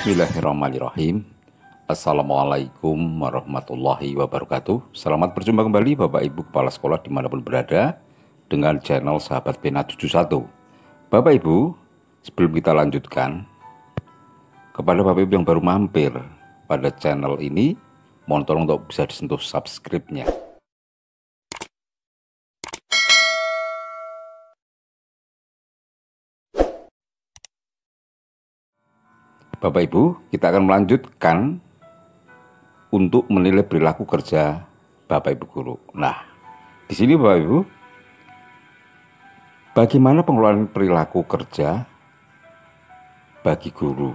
Bismillahirrahmanirrahim. Assalamualaikum warahmatullahi wabarakatuh. Selamat berjumpa kembali Bapak Ibu Kepala Sekolah dimanapun berada dengan channel Sahabat Pena 71. Bapak Ibu, sebelum kita lanjutkan, kepada Bapak Ibu yang baru mampir pada channel ini, mohon tolong untuk bisa disentuh subscribe-nya. Bapak Ibu, kita akan melanjutkan untuk menilai perilaku kerja Bapak Ibu guru. Nah, di sini Bapak Ibu, bagaimana pengelolaan perilaku kerja bagi guru?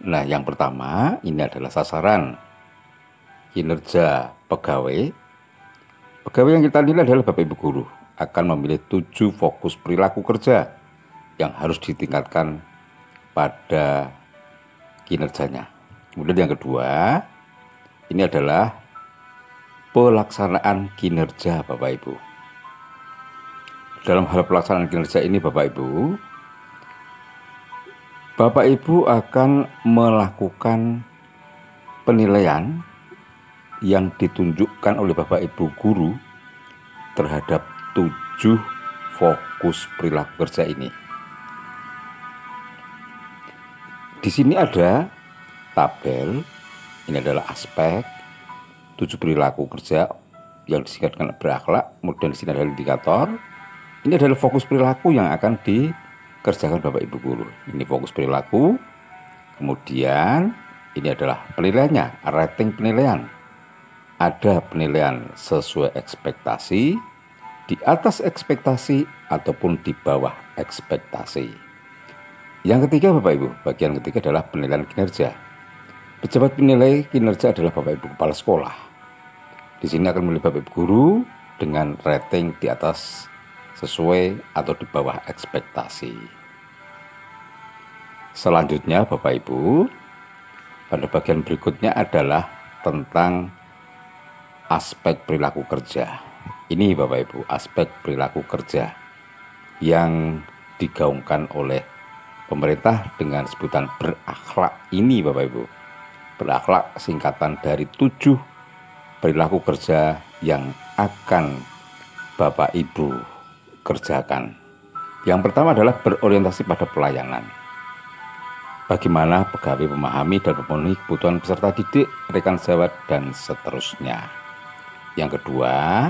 Nah, yang pertama ini adalah sasaran kinerja pegawai. Pegawai yang kita nilai adalah Bapak Ibu guru akan memilih 7 fokus perilaku kerja yang harus ditingkatkan pada kinerjanya. Kemudian yang kedua, ini adalah pelaksanaan kinerja Bapak Ibu. Dalam hal pelaksanaan kinerja ini Bapak Ibu akan melakukan penilaian yang ditunjukkan oleh Bapak Ibu guru terhadap 7 fokus perilaku kerja ini. Di sini ada tabel, ini adalah aspek 7 perilaku kerja yang disingkatkan berakhlak. Kemudian di sini adalah indikator. Ini adalah fokus perilaku yang akan dikerjakan Bapak Ibu guru. Ini fokus perilaku. Kemudian ini adalah penilaiannya, rating penilaian. Ada penilaian sesuai ekspektasi, di atas ekspektasi ataupun di bawah ekspektasi. Yang ketiga Bapak Ibu, bagian ketiga adalah penilaian kinerja. Pejabat penilai kinerja adalah Bapak Ibu Kepala Sekolah. Di sini akan memilih Bapak Ibu guru dengan rating di atas sesuai atau di bawah ekspektasi. Selanjutnya Bapak Ibu, pada bagian berikutnya adalah tentang aspek perilaku kerja. Ini Bapak Ibu, aspek perilaku kerja yang digaungkan oleh pemerintah dengan sebutan berakhlak ini Bapak Ibu. Berakhlak singkatan dari 7 perilaku kerja yang akan Bapak Ibu kerjakan. Yang pertama adalah berorientasi pada pelayanan. Bagaimana pegawai memahami dan memenuhi kebutuhan peserta didik, rekan sejawat, dan seterusnya. Yang kedua,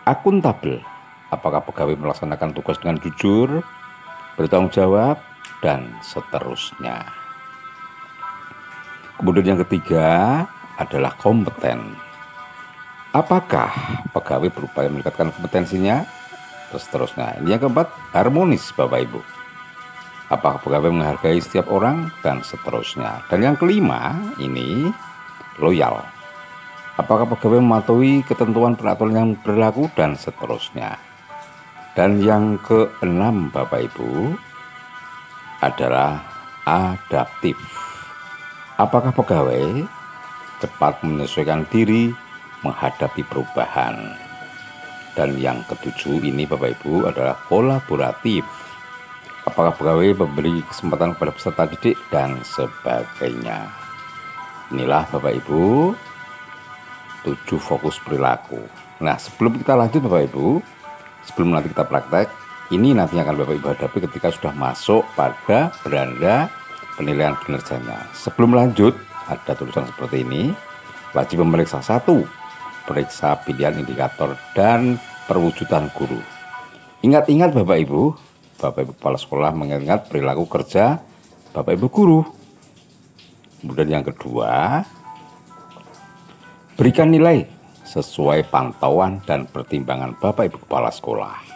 akuntabel. Apakah pegawai melaksanakan tugas dengan jujur, bertanggung jawab, dan seterusnya. Kemudian yang ketiga adalah kompeten. Apakah pegawai berupaya meningkatkan kompetensinya, dan seterusnya. Ini yang keempat, harmonis Bapak Ibu. Apakah pegawai menghargai setiap orang, dan seterusnya. Dan yang kelima ini loyal. Apakah pegawai mematuhi ketentuan peraturan yang berlaku, dan seterusnya. Dan yang keenam Bapak Ibu adalah adaptif. Apakah pegawai cepat menyesuaikan diri menghadapi perubahan. Dan yang ketujuh ini Bapak Ibu adalah kolaboratif. Apakah pegawai memberi kesempatan kepada peserta didik, dan sebagainya. Inilah Bapak Ibu 7 fokus perilaku. Nah, sebelum kita lanjut Bapak Ibu, sebelum nanti kita praktek, ini nantinya akan Bapak Ibu hadapi ketika sudah masuk pada beranda penilaian kinerjanya. Sebelum lanjut, ada tulisan seperti ini. Wajib memeriksa 1, periksa pilihan indikator dan perwujudan guru. Ingat-ingat Bapak Ibu Kepala Sekolah mengingat perilaku kerja Bapak Ibu guru. Kemudian yang kedua, berikan nilai sesuai pantauan dan pertimbangan Bapak Ibu Kepala Sekolah.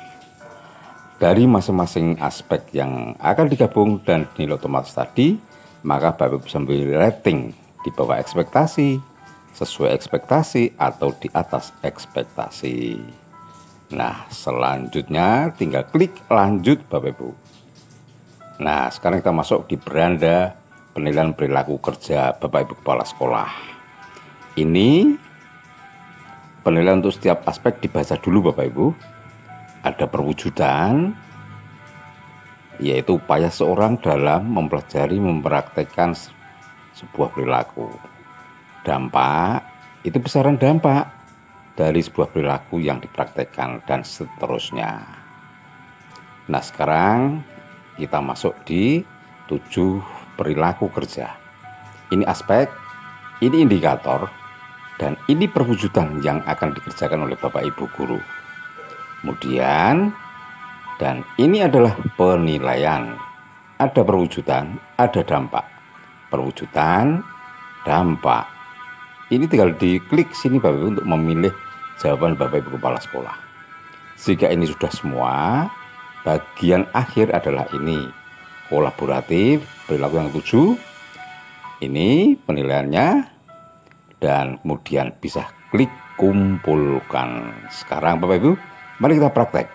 Dari masing-masing aspek yang akan digabung dan nilai otomatis tadi, maka Bapak Ibu bisa memberi rating di bawah ekspektasi, sesuai ekspektasi, atau di atas ekspektasi. Nah, selanjutnya tinggal klik lanjut Bapak Ibu. Nah, sekarang kita masuk di beranda penilaian perilaku kerja Bapak Ibu Kepala Sekolah. Ini penilaian untuk setiap aspek dibaca dulu Bapak Ibu. Ada perwujudan, yaitu upaya seorang dalam mempelajari mempraktekkan sebuah perilaku. Dampak itu besaran dampak dari sebuah perilaku yang dipraktekkan dan seterusnya. Nah, sekarang kita masuk di 7 perilaku kerja. Ini aspek, ini indikator, dan ini perwujudan yang akan dikerjakan oleh Bapak Ibu guru. Kemudian, dan ini adalah penilaian. Ada perwujudan, ada dampak. Perwujudan, dampak. Ini tinggal diklik sini Bapak Ibu untuk memilih jawaban Bapak Ibu kepala sekolah. Jika ini sudah semua, bagian akhir adalah ini. Kolaboratif, perilaku yang 7. Ini penilaiannya. Dan kemudian bisa klik kumpulkan. Sekarang Bapak Ibu, mari kita praktek.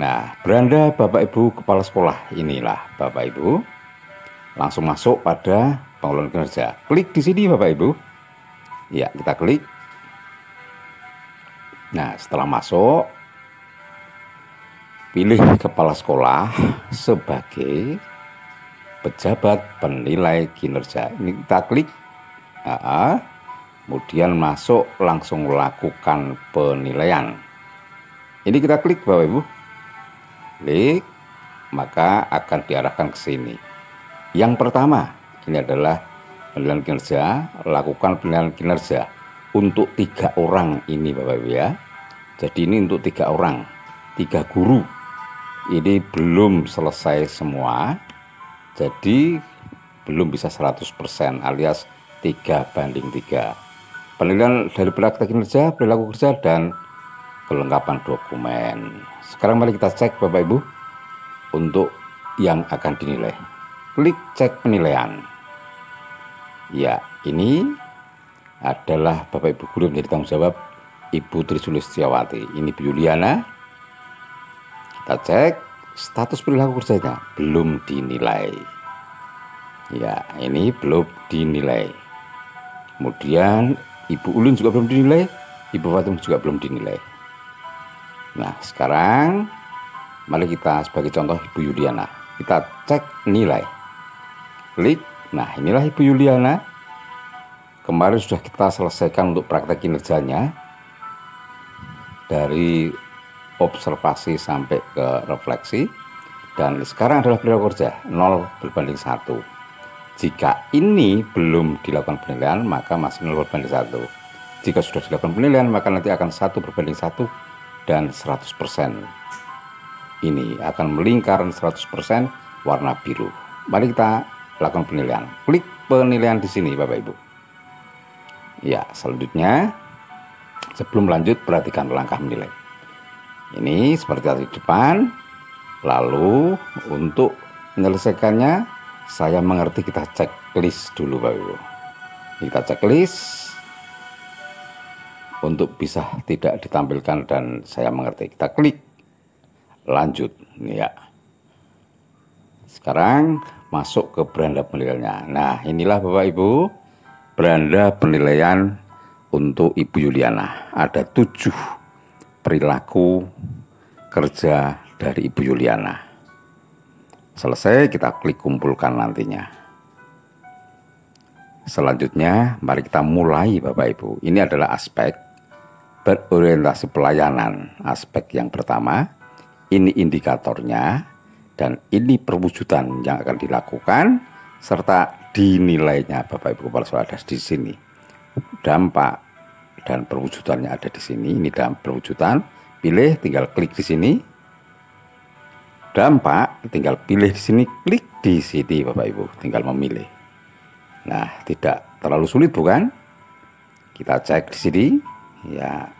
Nah, beranda Bapak Ibu kepala sekolah, inilah Bapak Ibu. Langsung masuk pada pengelolaan kinerja. Klik di sini Bapak Ibu. Ya, kita klik. Nah, setelah masuk, pilih kepala sekolah sebagai pejabat penilai kinerja. Ini kita klik. Kemudian masuk, langsung lakukan penilaian. Ini kita klik Bapak Ibu. Klik, maka akan diarahkan ke sini. Yang pertama, ini adalah penilaian kinerja. Lakukan penilaian kinerja untuk 3 orang ini Bapak Ibu ya. Jadi ini untuk 3 orang, 3 guru. Ini belum selesai semua, jadi belum bisa 100% alias 3:3. Penilaian dari praktek kinerja, perilaku kerja, dan kelengkapan dokumen. Sekarang mari kita cek Bapak Ibu untuk yang akan dinilai. Klik cek penilaian. Ya, ini adalah Bapak Ibu guru menjadi tanggung jawab Ibu Tri Sulistiawati. Ini Bu Yuliana. Kita cek status perilaku kerjanya belum dinilai. Ya, ini belum dinilai. Kemudian Ibu Ulin juga belum dinilai, Ibu Fatim juga belum dinilai. Nah, sekarang mari kita sebagai contoh Ibu Yuliana. Kita cek nilai. Klik. Nah, inilah Ibu Yuliana. Kemarin sudah kita selesaikan untuk praktek kinerjanya. Dari observasi sampai ke refleksi. Dan sekarang adalah perilaku kerja 0:1. Jika ini belum dilakukan penilaian, maka masih 0:1. Jika sudah dilakukan penilaian, maka nanti akan 1:1 dan 100%. Ini akan melingkar 100% warna biru. Mari kita lakukan penilaian. Klik penilaian di sini Bapak Ibu. Ya, selanjutnya sebelum lanjut perhatikan langkah menilai. Ini seperti tadi di depan. Lalu untuk menyelesaikannya, saya mengerti kita checklist dulu Bapak Ibu. Kita checklist untuk bisa tidak ditampilkan dan saya mengerti. Kita klik lanjut ya. Sekarang masuk ke beranda penilaiannya. Nah, inilah Bapak Ibu beranda penilaian untuk Ibu Yuliana. Ada 7 perilaku kerja dari Ibu Yuliana. Selesai, kita klik kumpulkan nantinya. Selanjutnya mari kita mulai Bapak Ibu. Ini adalah aspek berorientasi pelayanan. Aspek yang pertama, ini indikatornya, dan ini perwujudan yang akan dilakukan serta dinilainya Bapak Ibu kepala sekolah ada di sini. Dampak dan perwujudannya ada di sini. Ini dalam perwujudan. Pilih, tinggal klik di sini. Dampak, tinggal pilih di sini, klik di sini Bapak Ibu, tinggal memilih. Nah, tidak terlalu sulit bukan? Kita cek di sini. Ya.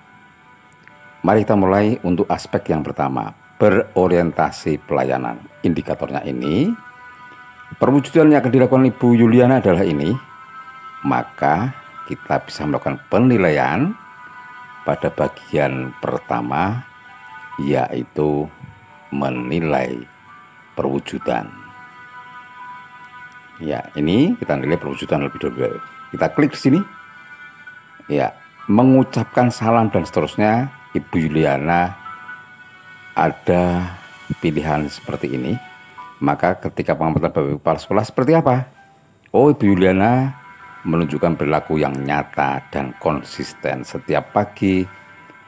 Mari kita mulai untuk aspek yang pertama, berorientasi pelayanan. Indikatornya ini, perwujudan yang akan dilakukan Ibu Yuliana adalah ini. Maka kita bisa melakukan penilaian pada bagian pertama, yaitu menilai perwujudan. Ya, ini kita nilai perwujudan lebih dulu. Kita klik di sini. Ya, mengucapkan salam dan seterusnya. Ibu Yuliana ada pilihan seperti ini, maka ketika pengamatan Bapak Ibu Kepala Sekolah seperti apa? Oh, Ibu Yuliana menunjukkan perilaku yang nyata dan konsisten setiap pagi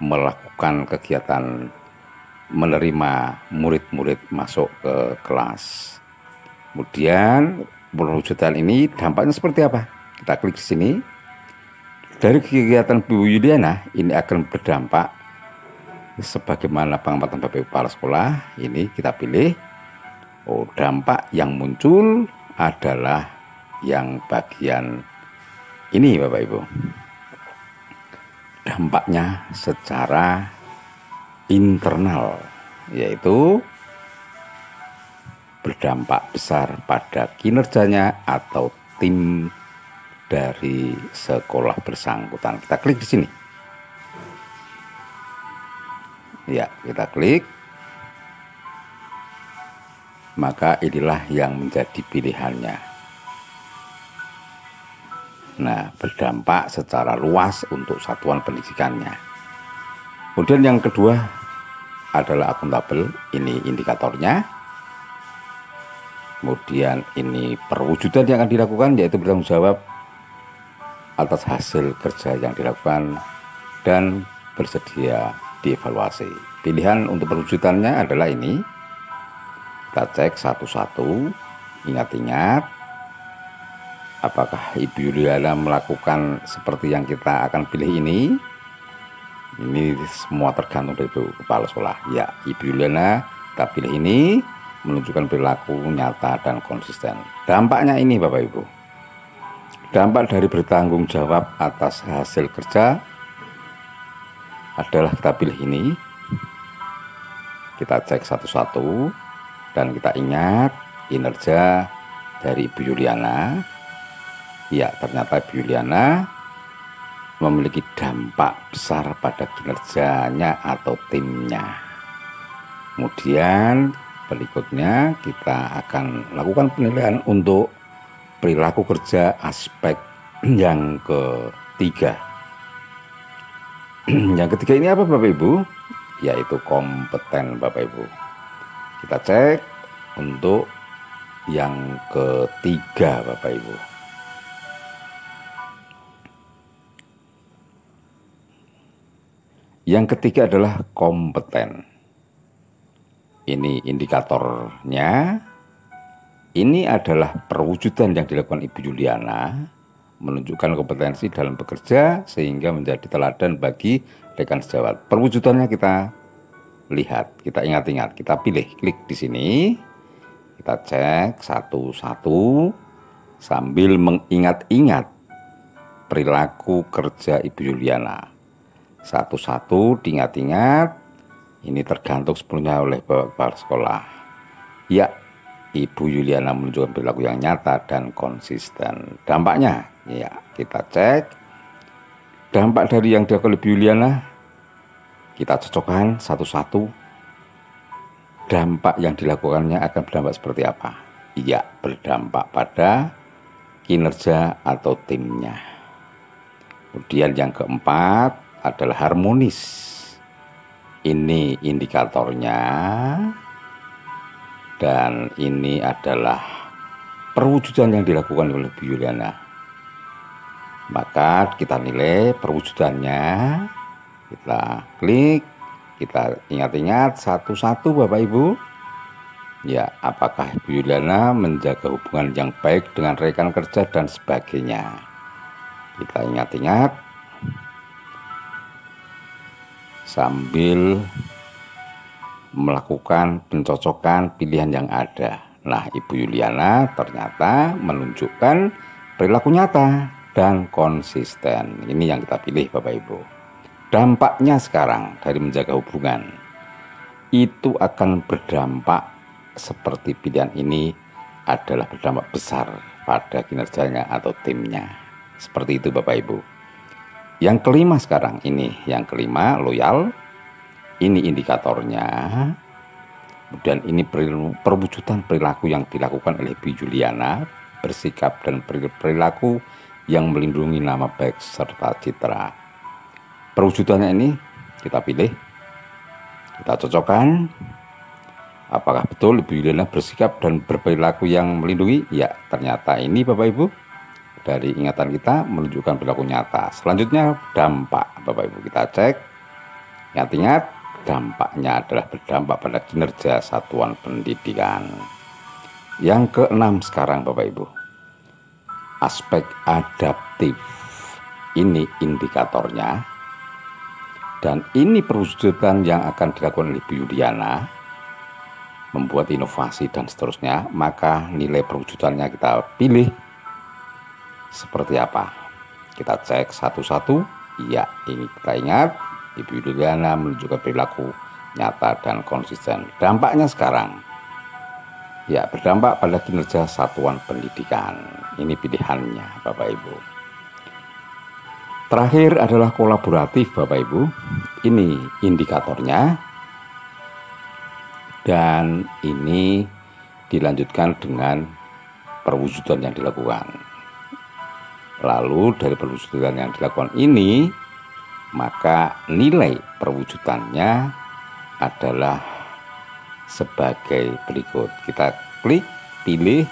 melakukan kegiatan menerima murid-murid masuk ke kelas. Kemudian perwujudan ini dampaknya seperti apa? Kita klik di sini. Dari kegiatan Bu Yuliana ini akan berdampak sebagaimana pengamatan Bapak Ibu Kepala Sekolah. Ini kita pilih. Oh, dampak yang muncul adalah yang bagian ini Bapak Ibu. Dampaknya secara internal, yaitu berdampak besar pada kinerjanya atau tim dari sekolah bersangkutan. Kita klik di sini. Ya, kita klik. Maka inilah yang menjadi pilihannya. Nah, berdampak secara luas untuk satuan pendidikannya. Kemudian yang kedua adalah akuntabel. Ini indikatornya. Kemudian ini perwujudan yang akan dilakukan, yaitu bertanggung jawab atas hasil kerja yang dilakukan dan bersedia dievaluasi. Pilihan untuk perwujudannya adalah ini. Kita cek satu-satu. Ingat-ingat, apakah Ibu Yuliana melakukan seperti yang kita akan pilih ini? Ini semua tergantung dari Ibu Kepala Sekolah. Ya, Ibu Yuliana kita pilih ini, menunjukkan perilaku nyata dan konsisten. Dampaknya ini Bapak Ibu. Dampak dari bertanggung jawab atas hasil kerja adalah kita pilih ini. Kita cek satu-satu dan kita ingat kinerja dari Ibu Yuliana. Ya, ternyata Ibu Yuliana memiliki dampak besar pada kinerjanya atau timnya. Kemudian berikutnya kita akan lakukan penilaian untuk perilaku kerja aspek yang ketiga. Yang ketiga ini apa Bapak Ibu? Yaitu kompeten Bapak Ibu. Kita cek untuk yang ketiga Bapak Ibu. Yang ketiga adalah kompeten. Ini indikatornya. Ini adalah perwujudan yang dilakukan Ibu Yuliana menunjukkan kompetensi dalam bekerja sehingga menjadi teladan bagi rekan sejawat. Perwujudannya kita lihat, kita ingat-ingat, kita pilih, klik di sini, kita cek satu-satu sambil mengingat-ingat perilaku kerja Ibu Yuliana. Satu-satu diingat-ingat, ini tergantung sepenuhnya oleh Bapak Kepala Sekolah. Ya, Ibu Yuliana menunjukkan perilaku yang nyata dan konsisten. Dampaknya, ya kita cek. Dampak dari yang dilakukan Ibu Yuliana, kita cocokkan satu-satu. Dampak yang dilakukannya akan berdampak seperti apa? Iya, berdampak pada kinerja atau timnya. Kemudian yang keempat adalah harmonis. Ini indikatornya. Dan ini adalah perwujudan yang dilakukan oleh Bu Yuliana. Maka kita nilai perwujudannya. Kita klik. Kita ingat-ingat satu-satu Bapak Ibu. Ya, apakah Ibu Yuliana menjaga hubungan yang baik dengan rekan kerja dan sebagainya. Kita ingat-ingat. Sambil melakukan pencocokan pilihan yang ada. Nah, Ibu Yuliana ternyata menunjukkan perilaku nyata dan konsisten. Ini yang kita pilih Bapak Ibu. Dampaknya sekarang dari menjaga hubungan itu akan berdampak seperti pilihan ini adalah berdampak besar pada kinerjanya atau timnya. Seperti itu Bapak Ibu. Yang kelima sekarang ini, yang kelima loyal. Ini indikatornya. Kemudian ini perwujudan perilaku yang dilakukan oleh Bu Yuliana, bersikap dan perilaku yang melindungi nama baik serta citra. Perwujudannya ini kita pilih, kita cocokkan. Apakah betul Ibu Yuliana bersikap dan berperilaku yang melindungi? Ya, ternyata ini Bapak Ibu dari ingatan kita menunjukkan perilaku nyata. Selanjutnya dampak Bapak Ibu, kita cek. Ingat-ingat, dampaknya adalah berdampak pada kinerja satuan pendidikan. Yang keenam sekarang Bapak Ibu, aspek adaptif. Ini indikatornya, dan ini perwujudan yang akan dilakukan oleh Ibu Yuliana, membuat inovasi dan seterusnya. Maka nilai perwujudannya kita pilih seperti apa. Kita cek satu-satu. Ya, ini kita ingat Ibu Yuliana menunjukkan perilaku nyata dan konsisten. Dampaknya sekarang, ya, berdampak pada kinerja satuan pendidikan. Ini pilihannya Bapak Ibu. Terakhir adalah kolaboratif Bapak Ibu. Ini indikatornya, dan ini dilanjutkan dengan perwujudan yang dilakukan. Lalu dari perwujudan yang dilakukan ini, maka nilai perwujudannya adalah sebagai berikut. Kita klik, pilih,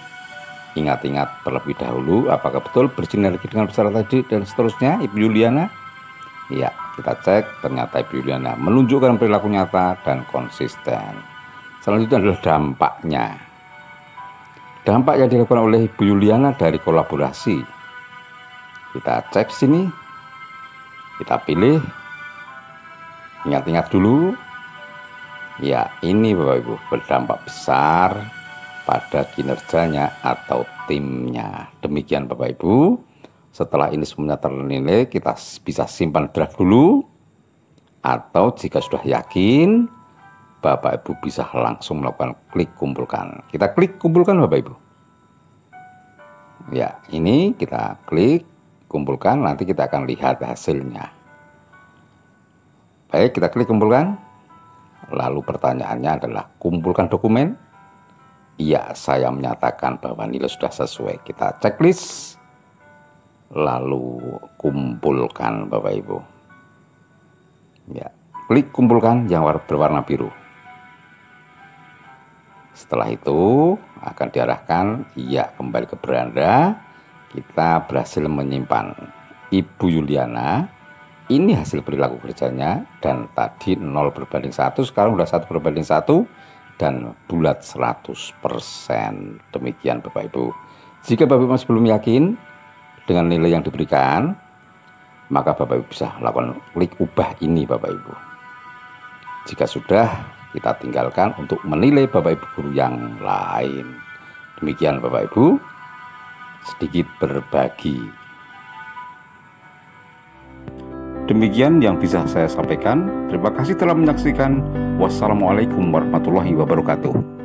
ingat-ingat terlebih dahulu apakah betul bersinergi dengan peserta tadi dan seterusnya Ibu Yuliana. Ya, kita cek, ternyata Ibu Yuliana menunjukkan perilaku nyata dan konsisten. Selanjutnya adalah dampaknya. Dampak yang dilakukan oleh Ibu Yuliana dari kolaborasi. Kita cek sini, kita pilih, ingat-ingat dulu. Ya, ini Bapak Ibu berdampak besar pada kinerjanya atau timnya. Demikian Bapak Ibu. Setelah ini semuanya ternilai, kita bisa simpan draft dulu, atau jika sudah yakin, Bapak Ibu bisa langsung melakukan klik kumpulkan. Kita klik kumpulkan Bapak Ibu. Ya, ini kita klik kumpulkan, nanti kita akan lihat hasilnya. Baik, kita klik kumpulkan. Lalu pertanyaannya adalah kumpulkan dokumen. Iya, saya menyatakan bahwa nilai sudah sesuai. Kita checklist, lalu kumpulkan Bapak Ibu. Ya, klik kumpulkan yang berwarna biru. Setelah itu akan diarahkan, ya, kembali ke beranda. Kita berhasil menyimpan Ibu Yuliana. Ini hasil perilaku kerjanya, dan tadi 0/1, sekarang sudah 1/1, dan bulat 100%. Demikian Bapak Ibu. Jika Bapak Ibu masih belum yakin dengan nilai yang diberikan, maka Bapak Ibu bisa lakukan klik ubah ini Bapak Ibu. Jika sudah, kita tinggalkan untuk menilai Bapak Ibu guru yang lain. Demikian Bapak Ibu, sedikit berbagi. Demikian yang bisa saya sampaikan. Terima kasih telah menyaksikan. Wassalamualaikum warahmatullahi wabarakatuh.